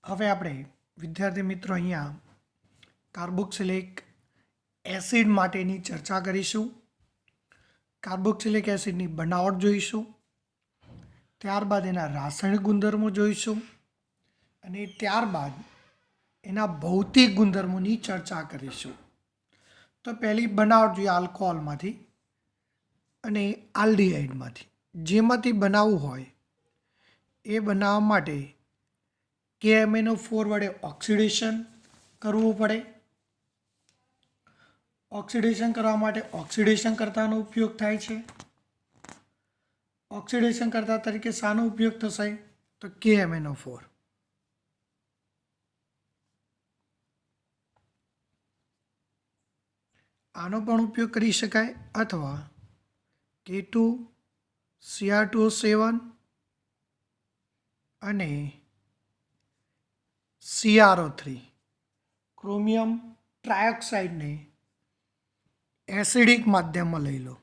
હવે આપણે વિદ્યાર્થી મિત્રો અહીંયા કાર્બોક્સિલિક એસિડ માટેની ચર્ચા કરીશું. કાર્બોક્સિલિક એસિડની બનાવટ જોઈશું, ત્યારબાદ એના રાસાયણિક ગુણધર્મો જોઈશું અને ત્યારબાદ એના ભૌતિક ગુણધર્મોની ચર્ચા કરીશું. તો પહેલી બનાવટ જોઈએ આલ્કોહોલમાંથી અને આલ્ડીહાઇડમાંથી. જેમાંથી બનાવવું હોય એ બનાવવા માટે KMnO4 વડે ઓક્સિડેશન કરવું પડે. ઓક્સિડેશન કરવા માટે ઓક્સિડેશન કર્તાનો ઉપયોગ થાય છે. ઓક્સિડેશન કર્તા તરીકે શાનો ઉપયોગ થશે? તો KMnO4. આનો પણ ઉપયોગ કરી શકાય અથવા K2Cr2O7 અને CrO3 ક્રોમિયમ ટ્રાયોક્સાઇડને એસિડિક માધ્યમમાં લઈ લો.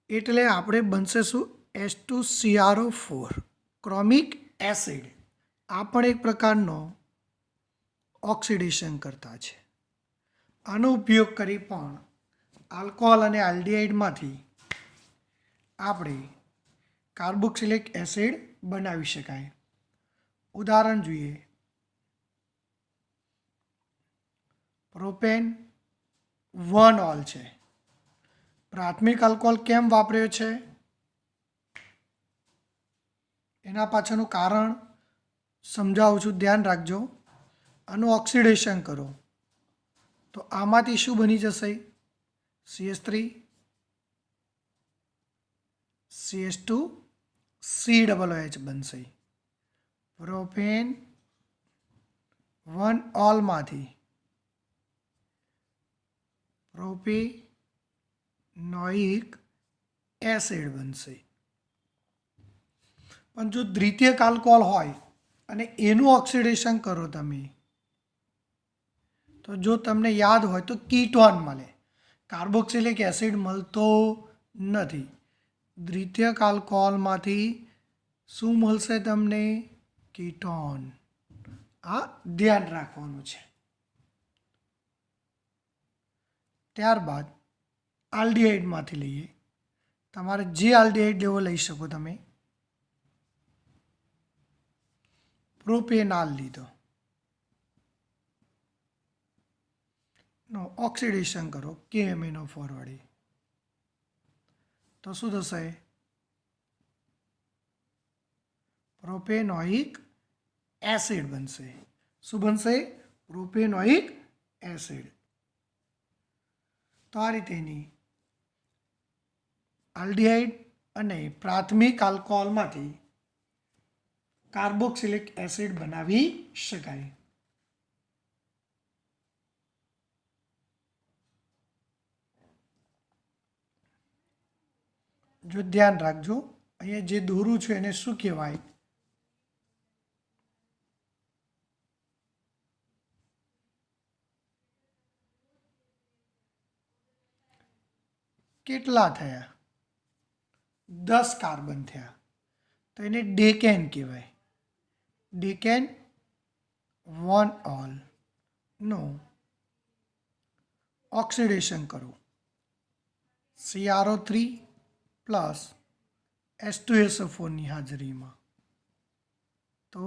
એટલે આપણે બનશે શું? H2CrO4 ક્રોમિક acid. આ પણ એક પ્રકારનો ઓક્સિડેશન કરતા છે. આનો ઉપયોગ કરી પણ આલ્કોહોલ અને આલ્ડીહાઇડમાંથી આપણે કાર્બોક્સિલિક એસિડ બનાવી શકાય. ઉદાહરણ જોઈએ. પ્રોપેન 1 ઓલ છે. પ્રાથમિક આલ્કોહોલ કેમ વાપર્યો છે? એના પાછળનું કારણ સમજાવું છું, ધ્યાન રાખજો. આનું ઓક્સિડેશન કરો તો આમાંથી શું બની જશે? CH3 CH2 COOH બનશે. પ્રોપેન 1 ઓલમાંથી પ્રોપેનોઇક એસિડ બનશે. પણ જો દ્વિતીયક આલ્કોહોલ હોય અને એનું ઓક્સિડેશન કરો તમે, તો જો તમને યાદ હોય તો કીટોન મળે. કાર્બોક્સિલિક એસિડ મળતો નથી. દ્વિતીયક આલ્કોહોલમાંથી શું મળશે તમને? કીટોન. આ ધ્યાન રાખવાનું છે. ત્યારબાદ આલ્ડીહાઇડમાંથી લઈએ. તમારે જે આલ્ડીહાઇડ લેવો લઈ શકો તમે. પ્રોપેનાલ લીધો, નો ઓક્સિડેશન કરો KMnO4 વડે, તો શું થશે? પ્રોપેનોઇક એસિડ બનશે. શું બનશે? Propanoic acid. તો આ રીતેની આલ્ડીહાઇડ અને પ્રાથમિક આલ્કોહોલમાંથી કાર્બોક્સિલિક એસિડ બનાવી શકાય. જો ધ્યાન રાખજો, અહીંયા જે દોરું છે એને શું કહેવાય? કેટલા થયા? 10 કાર્બન થયા, તો એને ડેકેન કહેવાય. ડેકેન 1 ઓલ નો ઓક્સિડેશન કરો CrO3 પ્લસ H2SO4 ની હાજરીમાં, તો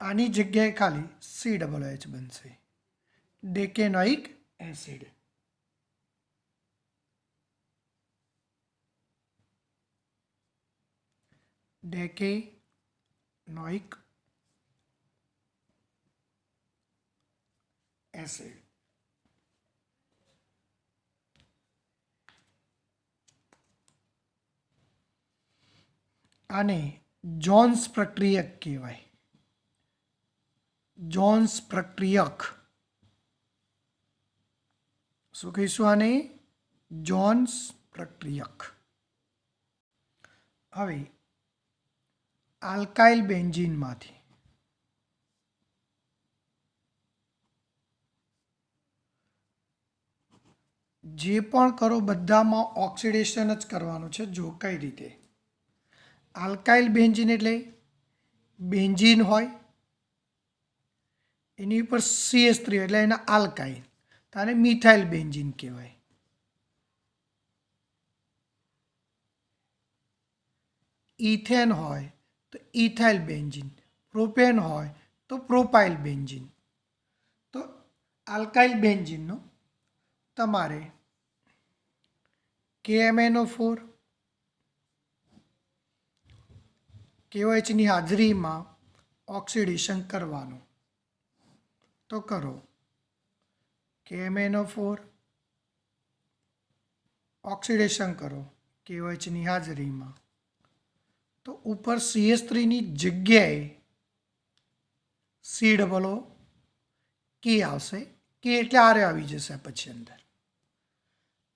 આની જગ્યાએ ખાલી COOH બનશે. ડેકેનોઇક એસિડ. ડેકેનોઇક એસિડ. આને જોન્સ પ્રક્રિયક કહેવાય. જોન્સ પ્રક્રિયક. શું કહીશું આને? જોન્સ પ્રક્રિયક. હવે આલ્કાઇલ બેન્ઝીનમાંથી જે પણ કરો બધામાં ઓક્સિડેશન જ કરવાનું છે. જો કઈ રીતે આલ્કાઇલ બેન્ઝીન એટલે બેન્ઝીન હોય એની ઉપર CH3 એટલે એના આલ્કાઇલ, તો આને મિથાઇલ બેન્ઝીન કહેવાય. ઇથેન હોય તો ઇથાઇલ બેન્ઝીન, પ્રોપેન હોય તો પ્રોપાઇલ બેન્ઝીન. તો આલ્કાઇલ બેન્ઝીનનો તમારે KMnO4 KOHની હાજરીમાં ઓક્સિડેશન કરવાનું. તો કરો KMnO4 ઓક્સિડેશન કરો KOHની હાજરીમાં, તો ઉપર CH3ની જગ્યાએ COO K આવશે. કે એટલે આરે આવી જશે પછી અંદર,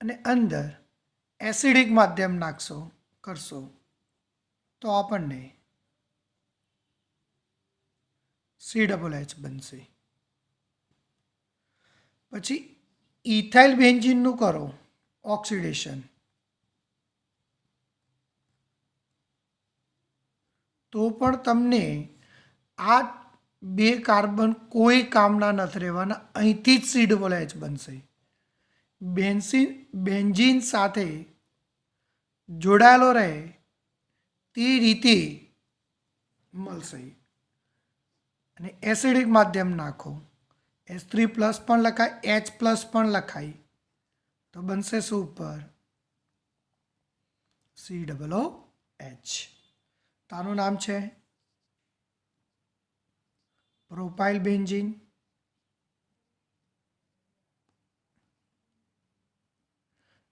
અને અંદર એસિડિક માધ્યમ નાખશો કરશો તો આપણને COOH બનશે. પછી ઇથાઇલ બેન્ઝીનનું કરો ઓક્સિડેશન, તો પણ તમને આ બે કાર્બન કોઈ કામના નથી રહેવાના, અહીંથી જ COOH બનશે. બેન્ઝીન સાથે જોડાયેલો રહે તે રીતે મળશે. અને એસિડિક માધ્યમ નાખો, H3+ પણ લખાય, H+ પણ લખાય, તો બનશે શું ઉપર COOH. તો આનું નામ છે પ્રોપાઇલ બેન્ઝીન.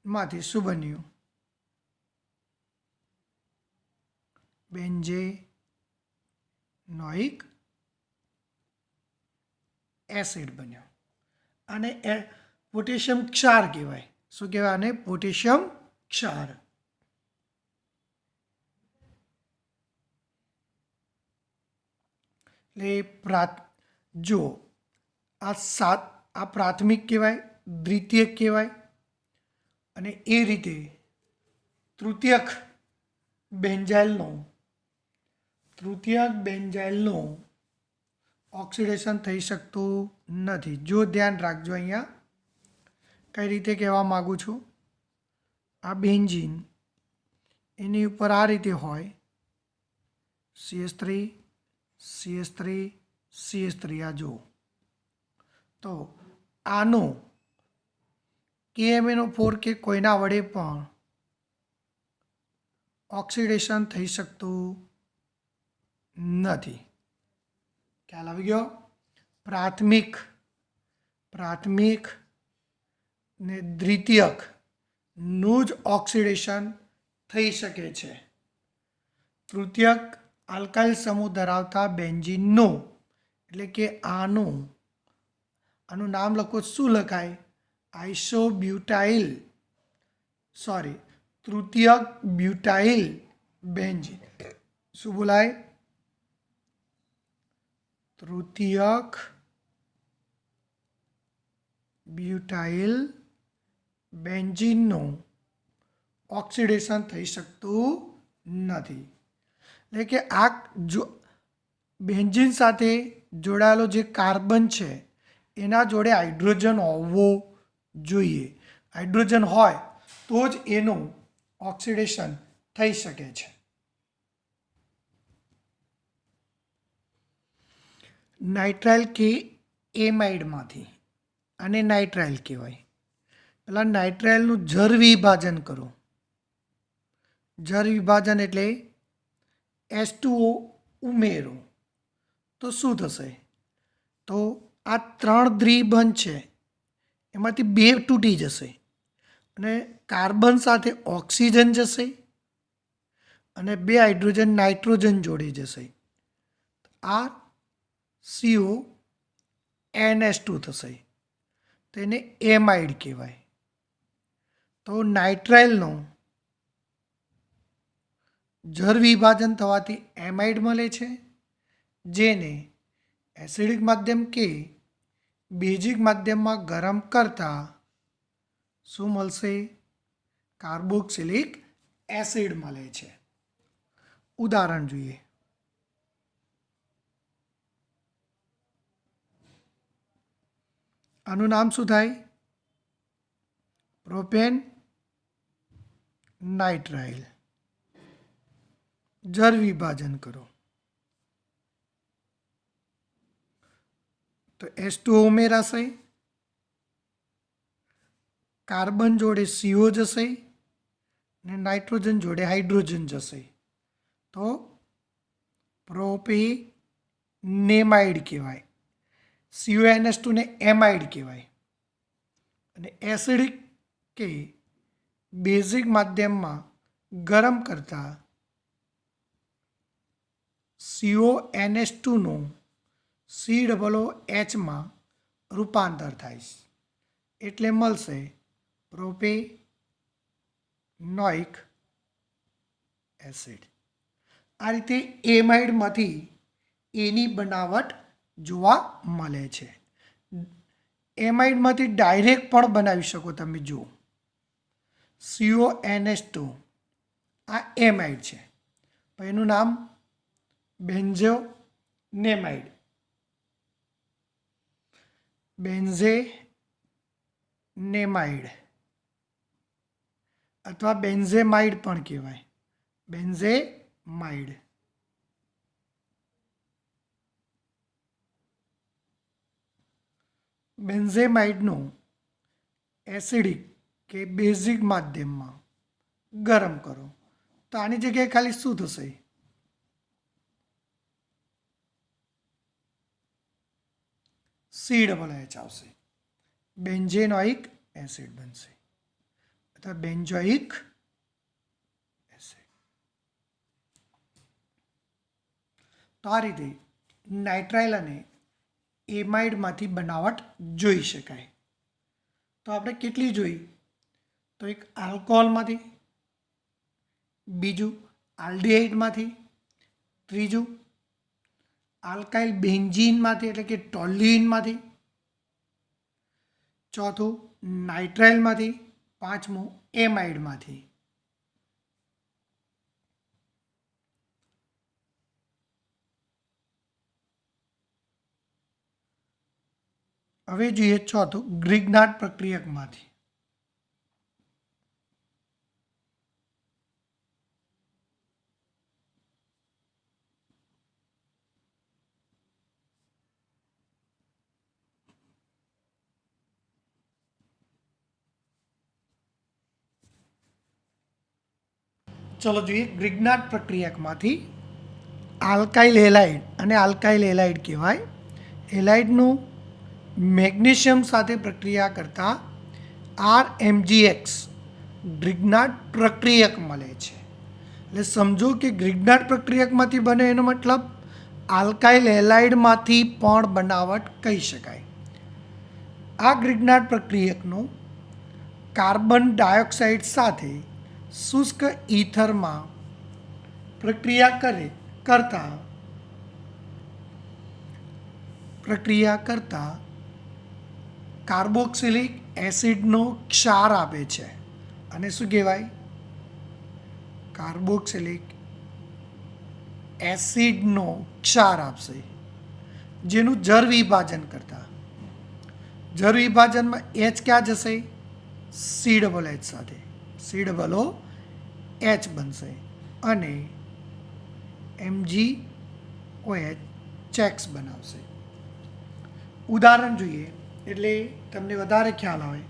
માંથી શું બન્યું? બેન્ઝેનોઇક એસિડ બન્યો. આને પોટેશિયમ ક્ષાર કહેવાય. શું કહેવાય આને? પોટેશિયમ ક્ષાર. એટલે જો આ પ્રાથમિક કહેવાય, દ્વિતીયક કહેવાય, અને એ રીતે તૃતીયક બેન્ઝાઇલનો ઓક્સિડેશન થઈ શકતું નથી. જો ધ્યાન રાખજો, અહીંયા કઈ રીતે કહેવા માગું છું, આ બેન્ઝીન એની ઉપર આ રીતે હોય CH3 CH3 CH3, આ જો, તો આનો KMnO4 કે કોઈના વડે પણ ઓક્સિડેશન થઈ શકતું નથી. ખ્યાલ આવી ગયો? પ્રાથમિક ને દ્વિતીયકનું જ ઓક્સિડેશન થઈ શકે છે. તૃતીયક આલ્કાઇલ સમૂહ ધરાવતા બેન્ઝીનનું, એટલે કે આનું નામ લખો. શું લખાય? તૃતીયક બ્યુટાઇલ બેન્ઝીન. શું બોલાય? તૃતીયક બ્યુટાઇલ બેન્ઝીનનું ઓક્સિડેશન થઈ શકતું નથી. એટલે કે આ જો બેન્ઝીન સાથે જોડાયેલો જે કાર્બન છે એના જોડે હાઇડ્રોજન હોવો જોઈએ. હાઇડ્રોજન હોય તો જ એનું ઓક્સિડેશન થઈ શકે છે. નાઇટ્રાઇલ કે એમાઇડમાંથી આને નાઇટ્રાઇલ કહેવાય. પહેલાં નાઇટ્રાઇલનું જર વિભાજન કરો. જર વિભાજન એટલે H2O ઉમેરો તો શું થશે? તો આ 3 દ્વિબંધ છે એમાંથી 2 તૂટી જશે, અને કાર્બન સાથે ઓક્સિજન જશે, અને 2 હાઇડ્રોજન નાઇટ્રોજન જોડી જશે. આ CONH2 થશે, તેને એમાઇડ કહેવાય. તો નાઇટ્રાઇલનો જર વિભાજન થવાથી એમાઇડ મળે છે, જેને એસિડિક માધ્યમ કે બેઝિક માધ્યમમાં ગરમ કરતા શું મળશે? કાર્બોક્સિલિક એસિડ મળે છે. ઉદાહરણ જોઈએ. આનું નામ શું થાય? Propane nitrile. જળ વિભાજન કરો તો H2O ઉમેરાશે, કાર્બન જોડે CO જશે અને નાઇટ્રોજન જોડે હાઇડ્રોજન જશે તો પ્રોપેનેમાઇડ કહેવાય. CuNH2 ને એમાઇડ કહેવાય. અને એસિડિક કે બેઝિક માધ્યમમાં ગરમ કરતા CuNH2 નું COOH માં રૂપાંતર થાય છે એટલે મળશે પ્રોપેનોઇક એસિડ. આ રીતે એમાઇડમાંથી એની બનાવટ જોવા મળે છે. એમાઇડમાંથી ડાયરેક્ટ પણ બનાવી શકો તમે. જુઓ, CuNH2 આ એમાઇડ છે, પણ એનું નામ બેન્ઝોનેમાઇડ, બેન્ઝેનેમાઇડ અથવા બેન્ઝેમાઇડ પણ કહેવાય. બેન્ઝેમાઇડ. બેન્ઝેમાઇડનું એસિડિક કે બેઝિક માધ્યમમાં ગરમ કરો તો આની જગ્યાએ ખાલી શું થશે? COOH આવશે. બેન્ઝેનોઇક એસિડ બનશે અથવા બેન્ઝોઇક એસિડ. તો આ રીતે નાઇટ્રાઇલ અને એમાઇડમાંથી બનાવટ જોઈ શકાય. તો આપણે કેટલી જોઈ? તો એક આલ્કોહોલમાંથી, બીજું આલ્ડીહાઇડમાંથી, ત્રીજું આલ્કાઇલ બેન્ઝીનમાંથી એટલે કે ટોલ્યુઇનમાંથી, ચોથું નાઇટ્રાઇલમાંથી, પાંચમું એમાઇડમાંથી. હવે જોઈએ ચોથું ગ્રિગ્નાર્ડ પ્રક્રિયકમાંથી. ચલો જોઈએ. ગ્રિગ્નાર્ડ પ્રક્રિયકમાંથી આલ્કાઇલ હેલાઇડ અને આલ્કાઇલ હેલાઇડ કહેવાય. હેલાઇડનું મેગ્નેશિયમ સાથે પ્રક્રિયા કરતા RMgX ગ્રિગ્નાર્ડ પ્રક્રિયક મળે છે. એટલે સમજો કે ગ્રિગ્નાર્ડ પ્રક્રિયકમાંથી બને એનો મતલબ આલ્કાઇલ હેલાઇડમાંથી પણ બનાવટ કહી શકાય. આ ગ્રિગ્નાર્ડ પ્રક્રિયકનું કાર્બન ડાયોક્સાઇડ સાથે શુષ્ક ઈથરમાં પ્રક્રિયા કરતા કાર્બોક્સિલિક એસિડનો ક્ષાર આપે છે. અને શું કહેવાય? કાર્બોક્સિલિક એસિડનો ક્ષાર આપશે, જેનું જળ વિભાજન કરતા જળ વિભાજનમાં H ક્યાં જશે? COOH સાથે COOH બનશે અને MgOH ચેક્સ બનાવશે. ઉદાહરણ જોઈએ એટલે તમને વધારે ખ્યાલ આવે.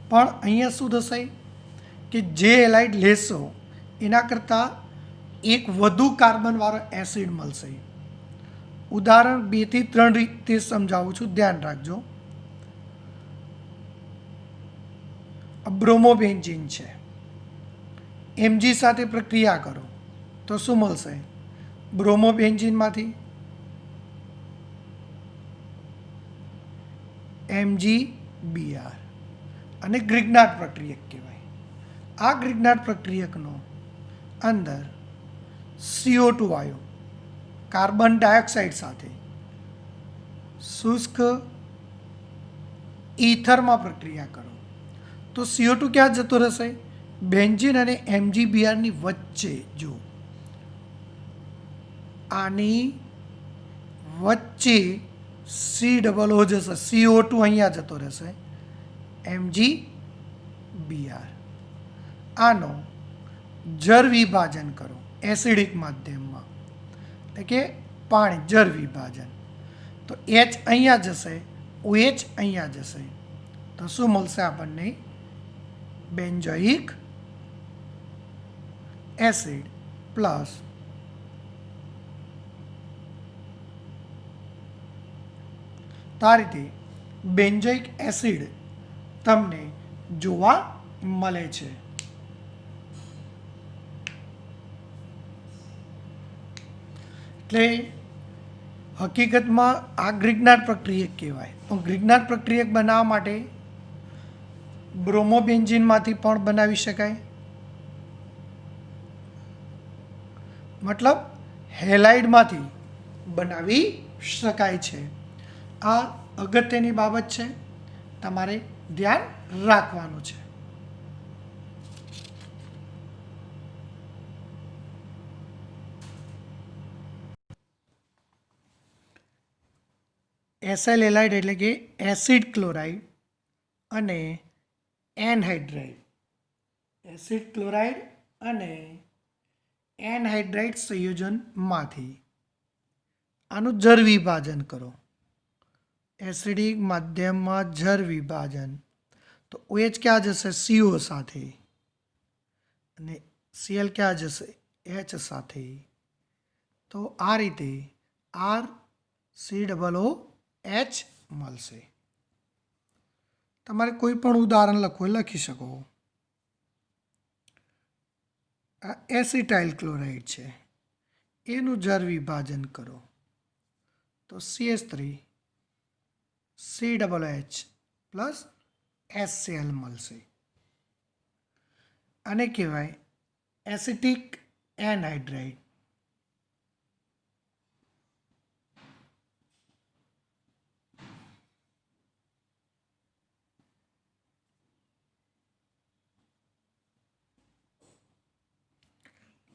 પણ અહીંયા શું થશે કે જે હેલાઇડ લેશો એના કરતાં એક વધુ કાર્બનવાળો એસિડ મળશે. ઉદાહરણ 2 થી 3 રીતે સમજાવું છું, ધ્યાન રાખજો. બ્રોમોબેન્ઝીન છે, Mg સાથે પ્રક્રિયા કરો તો શું મળશે? બ્રોમોબેન્ઝીનમાંથી MgBr અને ગ્રિગ્નાર્ડ પ્રક્રિયક કહેવાય. આ ગ્રિગ્નાર્ડ પ્રક્રિયકનો અંદર CO2 વાયુ કાર્બન ડાયોક્સાઇડ સાથે શુષ્ક ઈથરમાં પ્રક્રિયા કરો તો CO2 ક્યાં જતો રહેશે? બેન્ઝીન અને MgBrની વચ્ચે. જો આની વચ્ચે COO જશે, CO2 અહીંયા જતો રહેશે, MgBr. આનો જર વિભાજન કરો એસિડિક માધ્યમમાં, એટલે કે પાણી જર વિભાજન. તો H અહીંયા જશે, OH અહીંયા જશે, તો શું મળશે આપણને? બેન્ઝોઇક એસિડ પ્લસ તો આ રીતે બેન્ઝોઇક એસિડ તમને જોવા મળે છે. એટલે હકીકતમાં આ ગ્રિગ્નાર્ડ પ્રક્રિયક કહેવાય. પણ ગ્રિગ્નાર્ડ પ્રક્રિયક બનાવવા માટે બ્રોમોબેન્ઝીનમાંથી પણ બનાવી શકાય, મતલબ હેલાઇડમાંથી બનાવી શકાય છે. આ અગત્યની બાબત છે, તમારે ધ્યાન રાખવાનું છે. એસાઇલ હેલાઇડ એટલે કે એસિડ ક્લોરાઇડ અને એનહાઇડ્રાઇડ, એસિડ ક્લોરાઇડ અને એનહાઇડ્રાઇડ સંયોજનમાંથી આનું જર વિભાજન કરો. એસિડિક માધ્યમમાં જર વિભાજન, તો OH ક્યાં જશે? CO સાથે, અને Cl ક્યાં જશે? H સાથે. તો આ રીતે RCOOH મળશે. તમારે કોઈ પણ ઉદાહરણ લખવું લખી શકો. આ એસિટાઇલ ક્લોરાઇડ છે, એનું જર વિભાજન કરો તો CH3COOH પ્લસ HCl મળશે. આને કહેવાય એસિટિક એનહાઇડ્રાઇડ.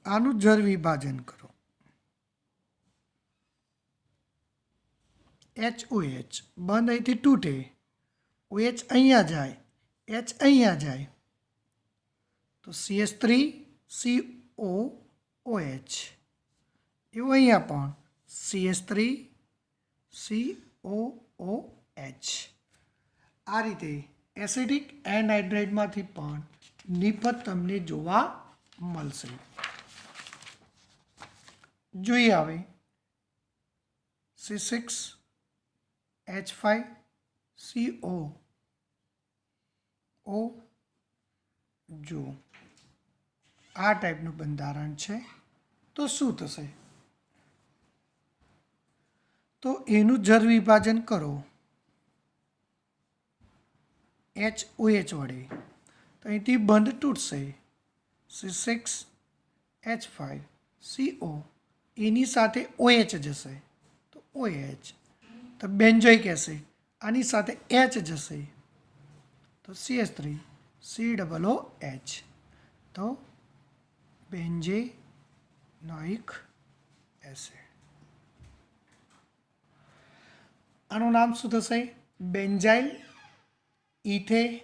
આનું જર વિભાજન કરો HOH, બંધ અહીંથી તૂટે, OH અહીંયા જાય, H અહીંયા જાય, તો CH3COOH. એવું અહીંયા પણ CH3COOH. આ રીતે એસિડિક એનહાઇડ્રાઇડમાંથી પણ નિપજ તમને જોવા મળશે. જોઈએ હવે C6H5CO. જો આ ટાઈપનું બંધારણ છે તો શું થશે? તો એનું જર વિભાજન કરો HOH વડે, તો અહીંથી બંધ તૂટશે, C6H5CO, એની સાથે OH જશે, તો OH. તો બેન્ઝોઇક એસિડ આની સાથે H જશે, તો CH3COOH. તો બેન્ઝેનોઇક એસિડ. આનું નામ શું થશે? Benzyl ethanoic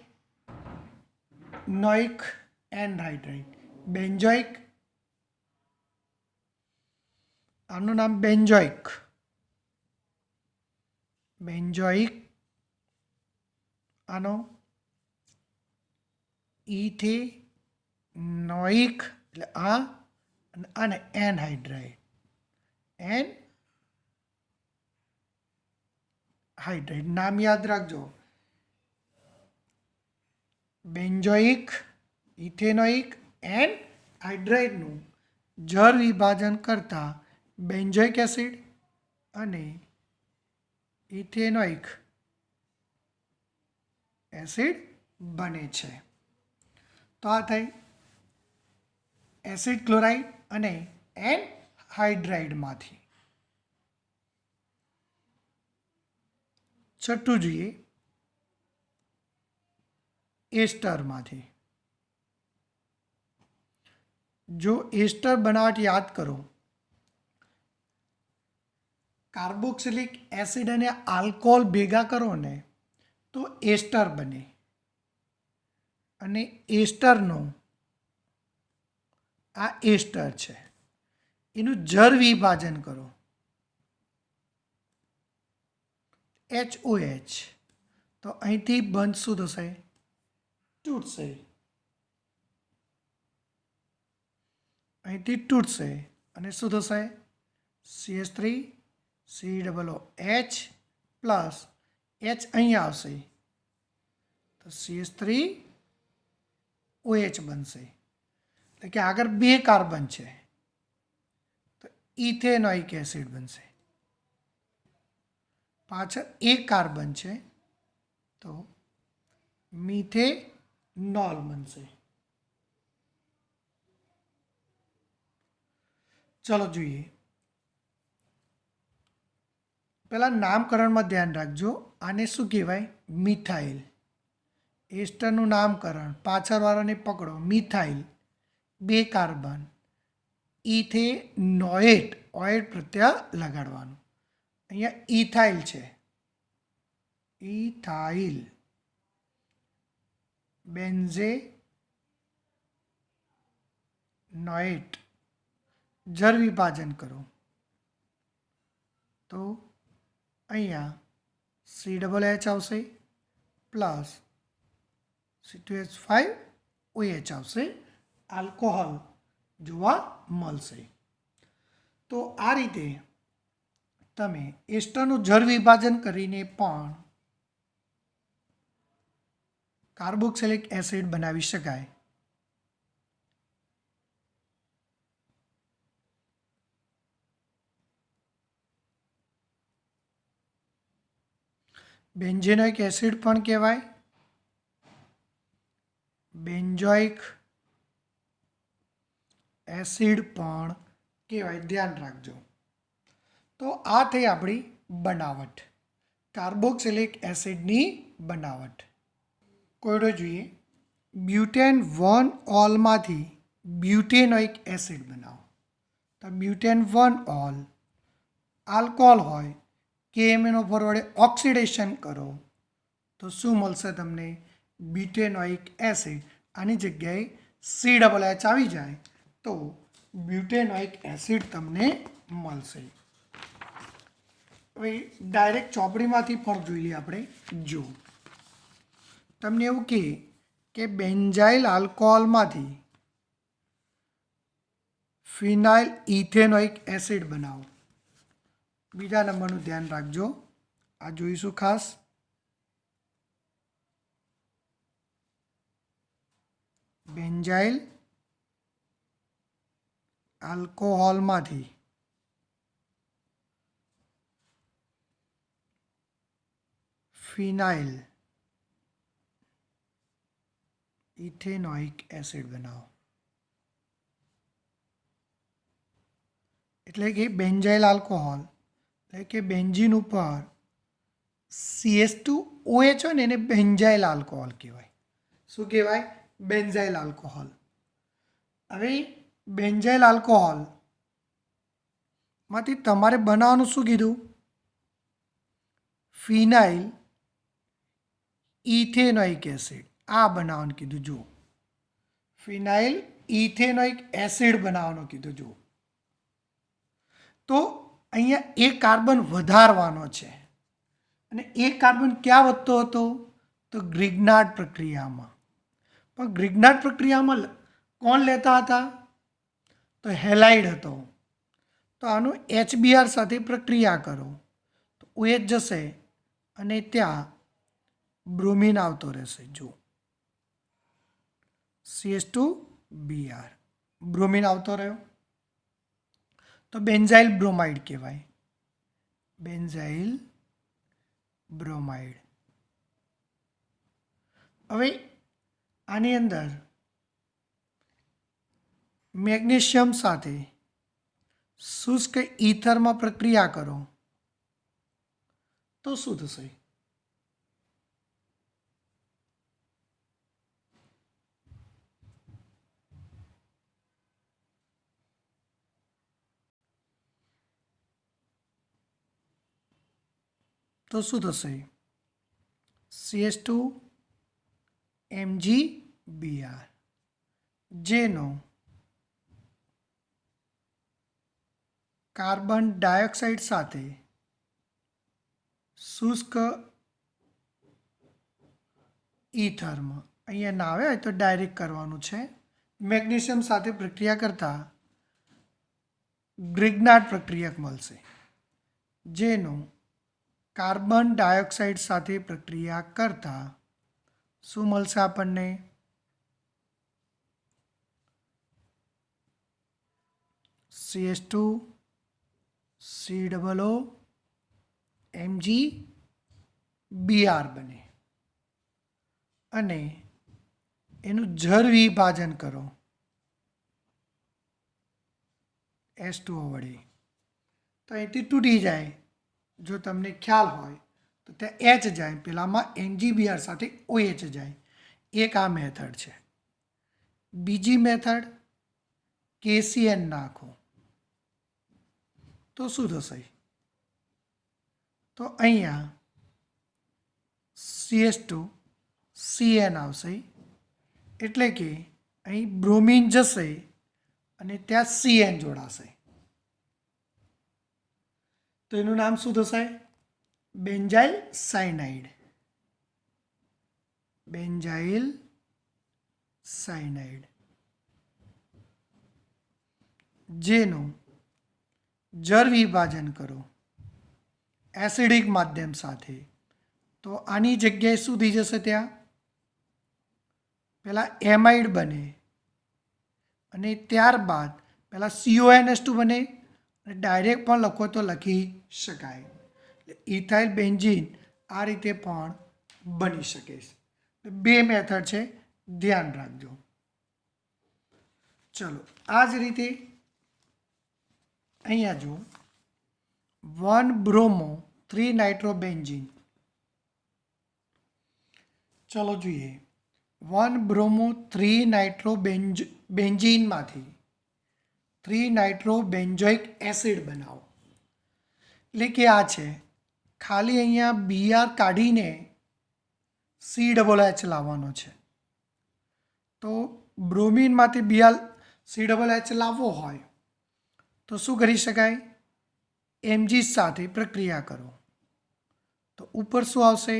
anhydride. બેન્ઝોઇક, આનું નામ બેન્ઝોઇક. બેન્ઝોઇક, આનો ઇથેનોઇક એટલે આ, અને એનહાઇડ્રાઇડ. એનહાઇડ્રાઇડ નામ યાદ રાખજો. બેન્ઝોઇક, ઇથેનોઇક, એનહાઇડ્રાઇડનું જર વિભાજન કરતા બેન્ઝોઇક એસિડ અને ઇથેનોઇક એસિડ બને છે. તો આ થઈ એસિડ ક્લોરાઇડ અને એનહાઇડ્રાઇડમાંથી. છઠ્ઠું જોઈએ એસ્ટરમાંથી. જો એસ્ટર બનાવટ યાદ કરો, કાર્બોક્સિલિક એસિડ અને આલ્કોહોલ ભેગા કરો ને તો એસ્ટર બને, અને એસ્ટરનો આ એસ્ટર છે, એનું જળ વિભાજન કરો HOH, તો અહીંથી બંધ શું થશે? તૂટશે. અહીંથી તૂટશે અને શું થશે? CH3 COOH પ્લસ H અહીંયા આવશે તો CH3OH બનશે. એટલે કે આગળ 2 કાર્બન છે તો ઇથેનોઇક એસિડ બનશે, પાછળ 1 કાર્બન છે તો મિથેનોલ બનશે. ચલો જોઈએ. પહેલાં નામકરણમાં ધ્યાન રાખજો. આને શું કહેવાય? મિથાઇલ. એસ્ટરનું નામકરણ, પાછળવાળાને પકડો. મિથાઇલ 2 કાર્બન, ઇથેનોએટ, ઓએટ પ્રત્યય લગાડવાનું. અહીંયા ઇથાઇલ છે, ઇથાઇલ, બેન્ઝેનોએટ, જળ વિભાજન કરો તો અહીંયા COOH આવશે પ્લસ C2H5OH આવશે, આલ્કોહોલ જોવા મળશે. તો આ રીતે તમે એસ્ટરનું જળ વિભાજન કરીને પણ કાર્બોક્સિલિક એસિડ બનાવી શકાય. બેન્ઝેનોઇક એસિડ પણ કહેવાય, બેન્ઝોઇક એસિડ પણ કહેવાય. ધ્યાન રાખજો. તો આ થઈ આપણી બનાવટ, કાર્બોક્સિલિક એસિડની બનાવટ. કોયડો જોઈએ. બ્યુટેન 1 ઓલમાંથી બ્યુટેનોઇક એસિડ બનાવો. તો બ્યુટેન 1 ઓલ આલ્કોહોલ હોય, KMnO4 વડે ઓક્સિડેશન કરો તો શું મળશે તમને? બ્યુટેનોઇક એસિડ. આની જગ્યાએ COOH આવી જાય તો બ્યુટેનોઇક એસિડ તમને મળશે. હવે ડાયરેક્ટ ચોપડીમાંથી પણ જોઈ લઈએ આપણે. જો તમને એવું કહે કે બેન્ઝાઇલ આલ્કોહોલમાંથી ફિનાઇલ ઇથેનોઇક એસિડ બનાવો. બીજા નંબરનું ધ્યાન રાખજો, આ જોઈશું ખાસ. બેન્ઝાઇલ આલ્કોહોલમાંથી ફિનાઇલ ઇથેનોઇક એસિડ બનાવો. એટલે કે બેન્ઝાઇલ આલ્કોહોલ એટલે કે બેન્ઝીન ઉપર CH2OH હોય ને એને બેન્ઝાઇલ આલ્કોહોલ કહેવાય. શું કહેવાય? Benzyl alcohol. હવે બેન્ઝાઇલ આલ્કોહોલમાંથી તમારે બનાવવાનું શું કીધું? ફિનાઇલ ઇથેનોઇક એસિડ. આ બનાવવાનું કીધું. જો ફિનાઇલ ઇથેનોઇક એસિડ બનાવવાનું કીધું. જો તો અહીંયા 1 કાર્બન વધારવાનો છે, અને 1 કાર્બન ક્યાં વધતો હતો? તો ગ્રિગ્નાર્ડ પ્રક્રિયામાં. પણ ગ્રિગ્નાર્ડ પ્રક્રિયામાં કોણ લેતા હતા? તો હેલાઇડ હતો. તો આનું HBr સાથે પ્રક્રિયા કરો તો OH જશે અને ત્યાં બ્રોમિન આવતો રહેશે. જો CH2Br, બ્રોમિન આવતો રહ્યો તો બેન્ઝાઇલ બ્રોમાઇડ કહેવાય. Benzyl bromide. હવે આની અંદર મેગ્નેશિયમ સાથે શુષ્ક ઈથરમાં પ્રક્રિયા કરો તો શું થશે? તો શું થશે? CH2 MgBr, જેનો કાર્બન ડાયોક્સાઇડ સાથે શુષ્ક ઈથરમાં, અહીંયા ના આવે તો ડાયરેક્ટ કરવાનું છે, મેગ્નેશિયમ સાથે પ્રક્રિયા કરતા ગ્રિગ્નાર્ડ પ્રક્રિયક મળશે, જેનો કાર્બન ડાયોક્સાઇડ સાથે પ્રક્રિયા કરતા શું મળશે આપણને? CH2 COO MgBr બને અને એનું જળ વિભાજન કરો H2O વડે, તો અહીંથી તૂટી જાય. જો તમને ખ્યાલ હોય તો ત્યાં H જાય, પેલામાં MgBr સાથે OH જાય. એક આ મેથડ છે. બીજી મેથડ KCN નાખો તો શું થશે? તો અહીંયા CH2 CN આવશે, એટલે કે અહીં બ્રોમિન જશે અને ત્યાં CN જોડાશે. તો એનું નામ શું થશે? Benzyl cyanide. બેન્ઝાઇલ સાયનાઇડ, જેનું જળ વિભાજન કરો એસિડિક માધ્યમ સાથે, તો આની જગ્યાએ શું થઈ જશે? ત્યાં પહેલાં એમાઇડ બને અને ત્યારબાદ પહેલાં CONS2 બને, અને ડાયરેક્ટ પણ લખો તો લખી શકાય. ઇથાઇલ બેન્ઝીન આ રીતે પણ બની શકે છે. બે મેથડ છે, ધ્યાન રાખજો. ચલો, આ જ રીતે અહીંયા જો 1 બ્રોમો 3 નાઇટ્રોબેન્ઝીન, ચલો જોઈએ. 1 બ્રોમો 3 નાઇટ્રોબેન્ઝીનમાંથી 3 નાઇટ્રોબેન્ઝોઇક એસિડ બનાવો. એટલે કે આ છે, ખાલી અહીંયા Br કાઢીને COOH લાવવાનો છે. તો બ્રોમિનમાંથી COOH લાવવો હોય તો શું કરી શકાય? Mg સાથે પ્રક્રિયા કરો તો ઉપર શું આવશે?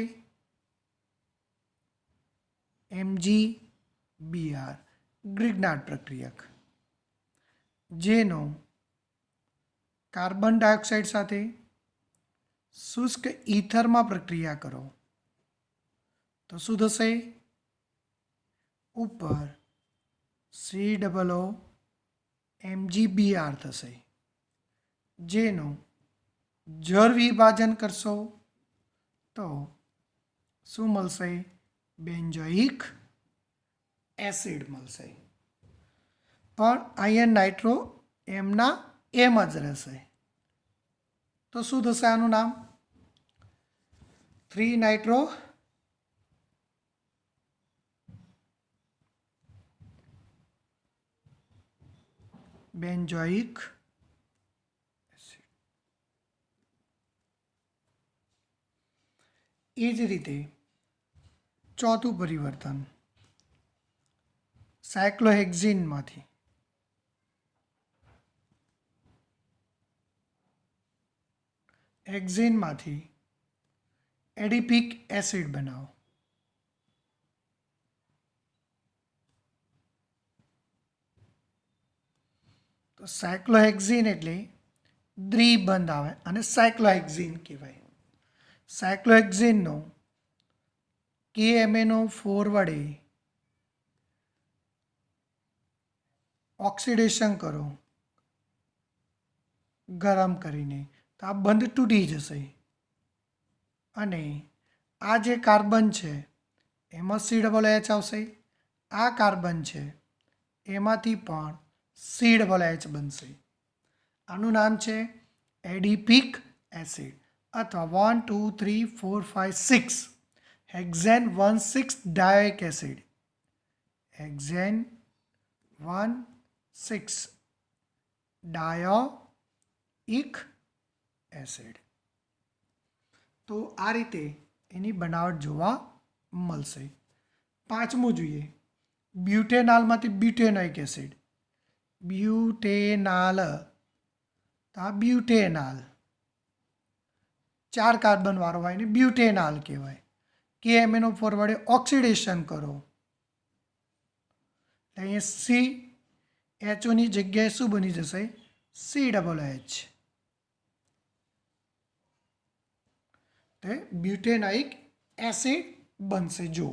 MgBr, ગ્રિગ્નાર્ડ પ્રક્રિયક, જેનો કાર્બન ડાયોક્સાઇડ સાથે શુષ્ક ઈથરમાં પ્રક્રિયા કરો તો શું થશે? ઉપર COO MgBr થશે, જેનું જળ વિભાજન કરશો તો શું મળશે? બેન્ઝોઇક એસિડ મળશે. પણ અહીંયા નાઇટ્રો એમના એમ જ રહેશે. તો શું થશે આનું નામ? 3 નાઇટ્રો બેન્ઝોઇક એસિડ. એ જ રીતે ચોથું પરિવર્તન સાયક્લોહેક્ઝીનમાંથી એડિપિક એસિડ બનાવો. તો સાયક્લોહેક્ઝીન એટલે દ્વિબંધ આવે અને સાયક્લોહેક્ઝીન કહેવાય. સાયક્લોહેક્ઝીનનો KMnO4 વડે ઓક્સિડેશન કરો ગરમ કરીને, તો આ બંધ તૂટી જશે અને આ જે કાર્બન છે એમાં COOH આવશે. આ કાર્બન છે એમાંથી પણ COOH બનશે. આનું નામ છે એડિપિક એસિડ અથવા 1 2 3 4 5 6 hexane 1,6 dioic acid. Hexane 1,6 dioic acid. તો આ રીતે એની બનાવટ જોવા મળશે. પાંચમું જોઈએ, બ્યુટેનાલમાંથી બ્યુટેનોઇક એસિડ. બ્યુટેનાલ, તો આ બ્યુટેનાલ 4 કાર્બનવાળો હોય ને બ્યુટેનાલ કહેવાય. KMnO4 વડે ઓક્સિડેશન કરો, અહીંયા CHOની જગ્યાએ શું બની જશે? COOH. તે બ્યુટેનોઇક એસિડ બનશે. જો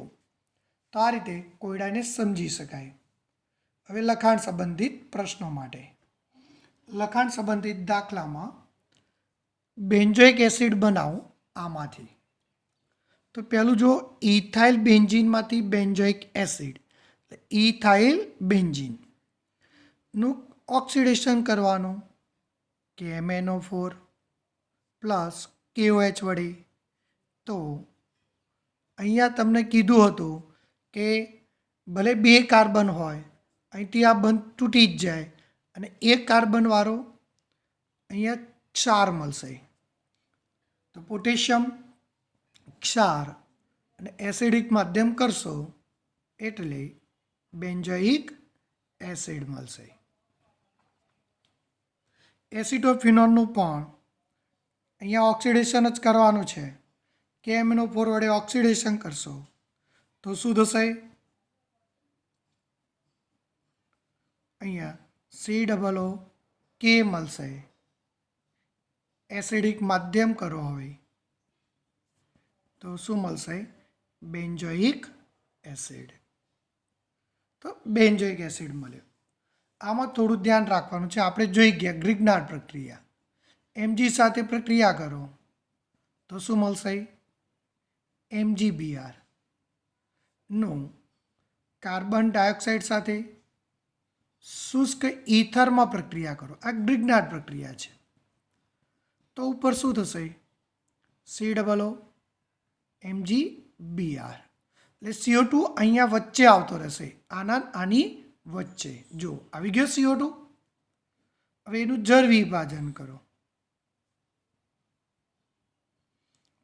તો આ રીતે કોયડાને સમજી શકાય. હવે લખાણ સંબંધિત પ્રશ્નો માટે, લખાણ સંબંધિત દાખલામાં બેન્ઝોઇક એસિડ બનાવો આમાંથી. તો પહેલું જો ઇથાઇલ બેન્ઝીનમાંથી બેન્ઝોઇક એસિડ, ઇથાઇલ બેન્ઝીનનું ઓક્સિડેશન કરવાનું KMnO4 પ્લસ KOH વડે. તો અહીંયા તમને કીધું હતું કે ભલે 2 કાર્બન હોય, અહીંથી આ બંધ તૂટી જ જાય અને 1 કાર્બનવાળો અહીંયા ક્ષાર મળશે. તો પોટેશિયમ ક્ષાર અને એસિડિક માધ્યમ કરશો એટલે બેન્ઝોઇક એસિડ મળશે. એસિટોફિનોલનું પણ અહીંયા ઓક્સિડેશન જ કરવાનું છે. KMnO4 વડે ઓક્સિડેશન કરશો તો શું થશે? અહીંયા COOK મળશે. એસિડિક માધ્યમ કરો હવે તો શું મળશે? Benzoic acid. તો બેન્ઝોઇક એસિડ મળ્યો. આમાં થોડું ધ્યાન રાખવાનું છે. આપણે જોઈ ગયા ગ્રિગ્નાર્ડ પ્રક્રિયા. Mg સાથે પ્રક્રિયા કરો તો શું મળશે? MgBr. નું કાર્બન ડાયોક્સાઇડ સાથે શુષ્ક ઈથરમાં પ્રક્રિયા કરો, આ ગ્રિગ્નાર્ડ પ્રક્રિયા છે. તો ઉપર શું થશે? COO MgBr. એટલે CO2 અહીંયા વચ્ચે આવતો રહેશે, આની વચ્ચે. જો આવી ગયો CO2. હવે એનું જળ વિભાજન કરો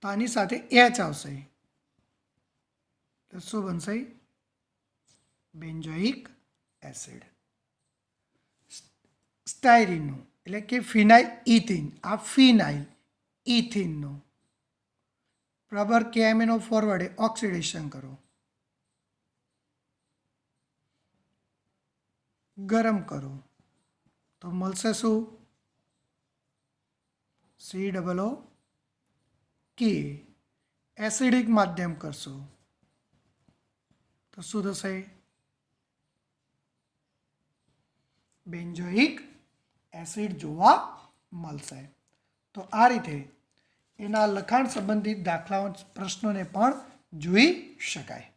તો આની સાથે H આવશે. તો શું બનશે? Benzoic acid. સ્ટાયરીનનું એટલે કે ફિનાઇલ ઇથિન, આ ફિનાઇલ ઇથિનનું પ્રબર KMnO4 વડે ઓક્સિડેશન કરો, ગરમ કરો તો મળશે શું? COOK. એસિડિક માધ્યમ કરશો તો શું થશે? બેન્ઝોઇક એસિડ જોવા મળશે. તો આ રીતે એના લખાણ સંબંધિત દાખલાઓ પ્રશ્નોને પણ જોઈ શકાય.